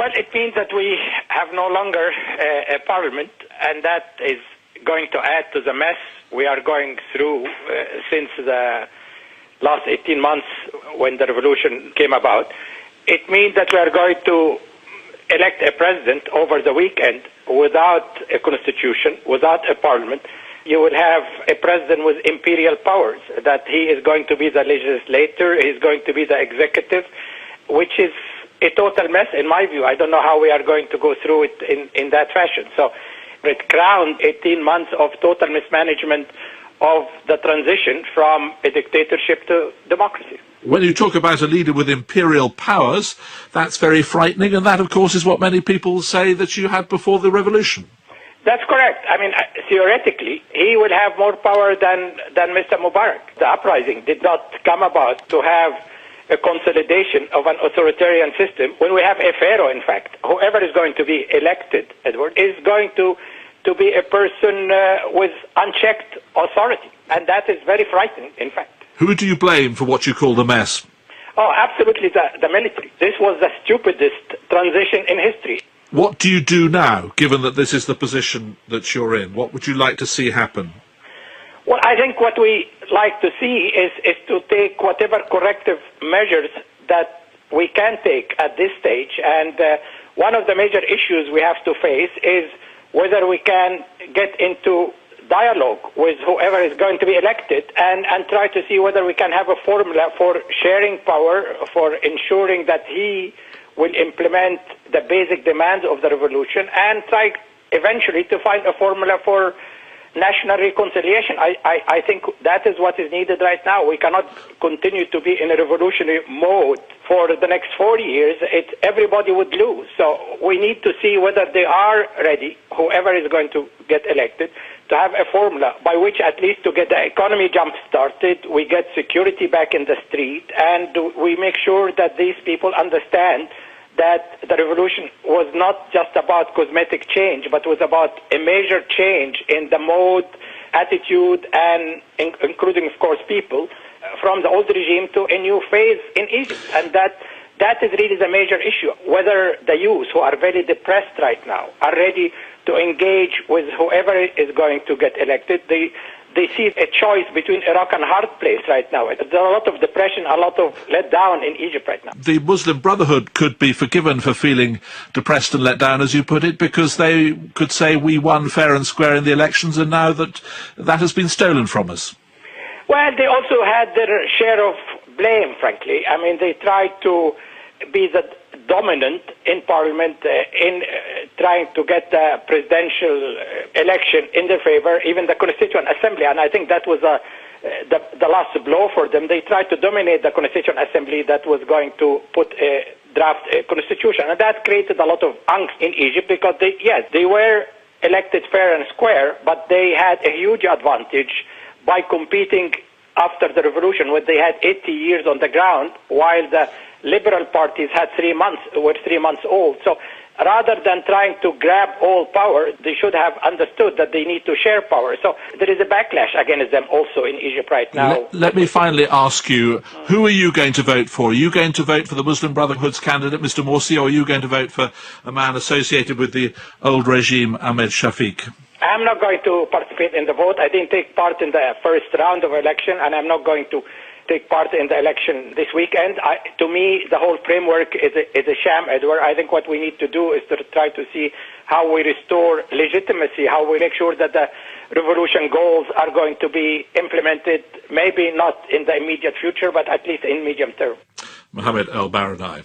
Well, it means that we have no longer a parliament, and that is going to add to the mess we are going through since the last 18 months when the revolution came about. It means that we are going to elect a president over the weekend without a constitution, without a parliament. You will have a president with imperial powers, that he is going to be the legislator, he is going to be the executive, which is a total mess in my view. I don't know how we are going to go through it in that fashion. So it crowned 18 months of total mismanagement of the transition from a dictatorship to democracy. When you talk about a leader with imperial powers, that's very frightening, and that, of course, is what many people say that you had before the revolution. That's correct. I mean, theoretically, he will have more power than Mr. Mubarak. The uprising did not come about to have a consolidation of an authoritarian system when we have a pharaoh, in fact. Whoever is going to be elected, Edward, is going to be a person with unchecked authority. And that is very frightening, in fact. Who do you blame for what you call the mess? Oh, absolutely the military. This was the stupidest transition in history. What do you do now, given that this is the position that you're in? What would you like to see happen? Well, I think what we like to see is to take whatever corrective measures that we can take at this stage. And one of the major issues we have to face is whether we can get into dialogue with whoever is going to be elected and try to see whether we can have a formula for sharing power, for ensuring that he will implement the basic demands of the revolution, and try eventually to find a formula for national reconciliation. I think that is what is needed right now. We cannot continue to be in a revolutionary mode for the next 40 years. Everybody would lose. So we need to see whether they are ready, whoever is going to get elected, to have a formula by which at least to get the economy jump-started, we get security back in the street, and we make sure that these people understand that the revolution was not just about cosmetic change, but was about a major change in the mode, attitude, and including, of course, people, from the old regime to a new phase in Egypt. And that is really the major issue, whether the youth, who are very depressed right now, are ready to engage with whoever is going to get elected. They see a choice between a rock and hard place right now. There's a lot of depression, a lot of letdown in Egypt right now. The Muslim Brotherhood could be forgiven for feeling depressed and let down, as you put it, because they could say we won fair and square in the elections, and now that has been stolen from us. Well, they also had their share of blame, frankly. I mean, they tried to be the dominant in parliament in trying to get the presidential election in their favor, even the Constituent Assembly, and I think that was the last blow for them. They tried to dominate the Constituent Assembly that was going to put a draft constitution, and that created a lot of angst in Egypt because they were elected fair and square, but they had a huge advantage by competing after the revolution when they had 80 years on the ground, while the liberal parties had 3 months, were 3 months old. So rather than trying to grab all power, they should have understood that they need to share power. So there is a backlash against them also in Egypt right now. Let me finally ask you, who are you going to vote for? Are you going to vote for the Muslim Brotherhood's candidate, Mr. Morsi, or are you going to vote for a man associated with the old regime, Ahmed Shafiq? I'm not going to participate in the vote. I didn't take part in the first round of election, and I'm not going to take part in the election this weekend. To me, the whole framework is a sham, Edward. I think what we need to do is to try to see how we restore legitimacy, how we make sure that the revolution goals are going to be implemented, maybe not in the immediate future, but at least in medium term. Mohammed El-Baradei.